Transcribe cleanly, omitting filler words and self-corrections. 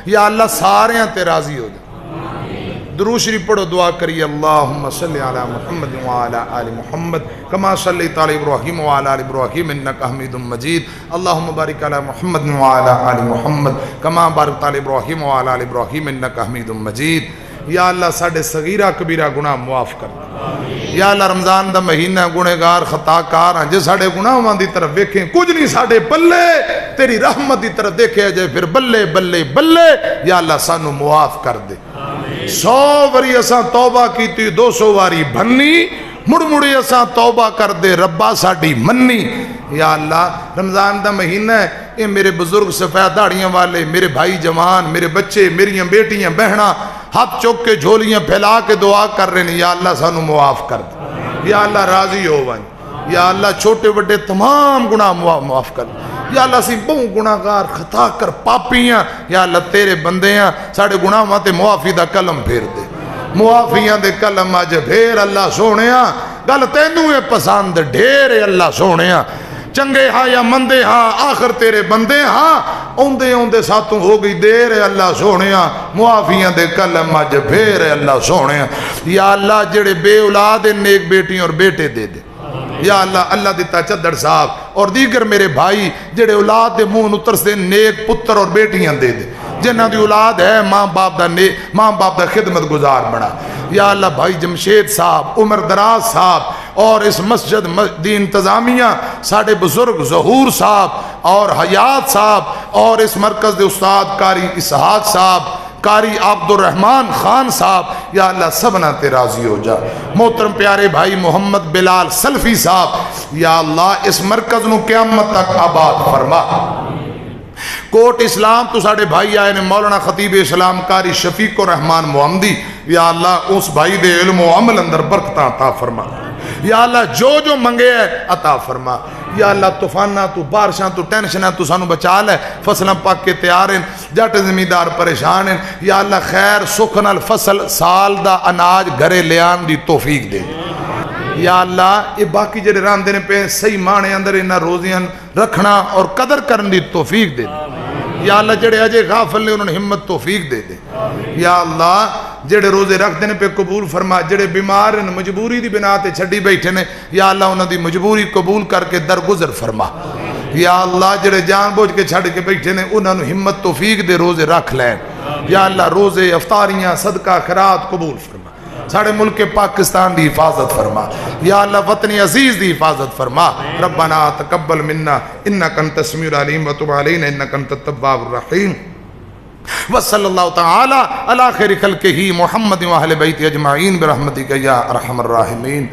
یا اللہ سارے تے راضی ہو جا۔ درود شریف پڑھو، دعا کریے، اللہم صلی علی محمد وعلی آل محمد کما صلیت علی ابراہیم وعلی آل ابراہیم انکا حمید مجید، اللہم بارک علی محمد وعلی آل محمد کما بارکت علی ابراہیم وعلی آل ابراہیم انکا حمید مجید۔ یا اللہ ساڑھے صغیرہ کبیرہ گناہ معاف کر دے۔ یا اللہ رمضان دا مہینہ گنہگار خطا کار ہیں، جے ساڑھے گناہ دی طرف دیکھیں کچھ نہیں ساڑھے بلے، تیری رحمت دی طرف دیکھے جائے پھر بلے بلے بلے، یا اللہ سانو معاف کر دے۔ 100 واری اساں توبہ کی تھی، 200 واری بھنی، مڑ مڑی اساں توبہ کر دے ربا ساڑھی منی۔ یا اللہ رمضان دا مہینہ ہے، اے میرے بزرگ سفید داڑیاں والے، میرے بھائی جوان، میرے بچے، میری بیٹیاں بہناں ہاتھ چوک کے جھولیاں پھیلا کے دعا کر رہے ہیں، یا اللہ سانو معاف کر دے، یا اللہ راضی ہو ون، یا اللہ چھوٹے بڑے تمام گناہ معاف کر دے۔ یا اللہ سی بہوں گناہگار خطا کر پاپیاں، یا اللہ تیرے بندیاں ساڑھے گناہ ماتے معافی دا کلم پھیر دے، معافیاں دے کلم آج پھیر اللہ سونیاں، گل تینوں ہے پسند ڈھیر اللہ سونیاں، چنگے ہاں یا مندے ہاں آخر تیرے بندے ہاں، اوندے اوندے ساتھوں ہو گئی دیر اللہ سونیاں، معافیاں دے کلم آج پھیر اللہ سونیاں۔ یا اللہ جڑے بے اولاد نیک بیٹیاں اور بیٹے دے دے، یا اللہ اللہ دیتا چدر صاحب اور دیگر میرے بھائی جڑے اولاد دے منہ نتر سے نیک پتر اور بیٹیاں دے دے، جنہ دی اولاد ہے ماں باپ دا خدمت گزار بنا۔ یا اللہ بھائی جمشید صاحب، عمر دراز صاحب اور اس مسجد دی انتظامیہ ساڑھے بزرگ ظہور صاحب اور حیات صاحب اور اس مرکز دے استاد قاری اسحاق صاحب، قاری عبد الرحمن خان صاحب، یا اللہ سبنا تے راضی ہو جا۔ محترم پیارے بھائی محمد بلال سلفی صاحب، یا اللہ اس مرکز نو قیامت تک آباد فرما۔ کوٹ اسلام تو ساڑھے بھائی آئے نے مولانا خطیب اسلام قاری شفیق الرحمن محمدی، یا اللہ اس بھائی دے علم و عمل اندر برکتاں عطا فرما، یا اللہ جو منگے ہے عطا فرما۔ یا اللہ طوفانہ تو بارشاں تو ٹینشنہ تو سانو بچا لے، فصلیں پاک کے تیار ہیں، جٹ زمیندار پریشان ہیں، یا اللہ خیر سکھن الفصل سال دا اناج گھرے لیان دی توفیق دے۔ یا اللہ یہ باقی جڑے راندے نے پہ صحیح مانے اندر انہاں روزیاں رکھنا اور قدر کرن دی توفیق دے دے۔ یا اللہ جڑے اجے غافل نے انہوں نے ہمت توفیق دے دے۔ یا اللہ جڑے روزے رکھ دینے پہ قبول فرما، جڑے بیمار ہیں مجبوری دی بنا تے چھڑی بیٹھے نے، یا اللہ انہوں دی مجبوری قبول کر کے درگزر فرما۔ یا اللہ جڑے جان بوجھ کے چھڑ کے بیٹھے نے انہوں نے ہمت توفیق دے روزے رکھ لین۔ یا اللہ روزے افطاریاں صدقہ خیرات قبول فرما، ساڑھے ملک پاکستان دی حفاظت فرما، یا اللہ وطن عزیز دی حفاظت فرما۔ ربنا تقبل منا انکا انت السمیع العلیم وتب علینا انکا انت التواب الرحیم، وصلی اللہ تعالی علی خیر خلقہ محمد و اہل بیت اجمعین برحمتک یا ارحم الراحمین۔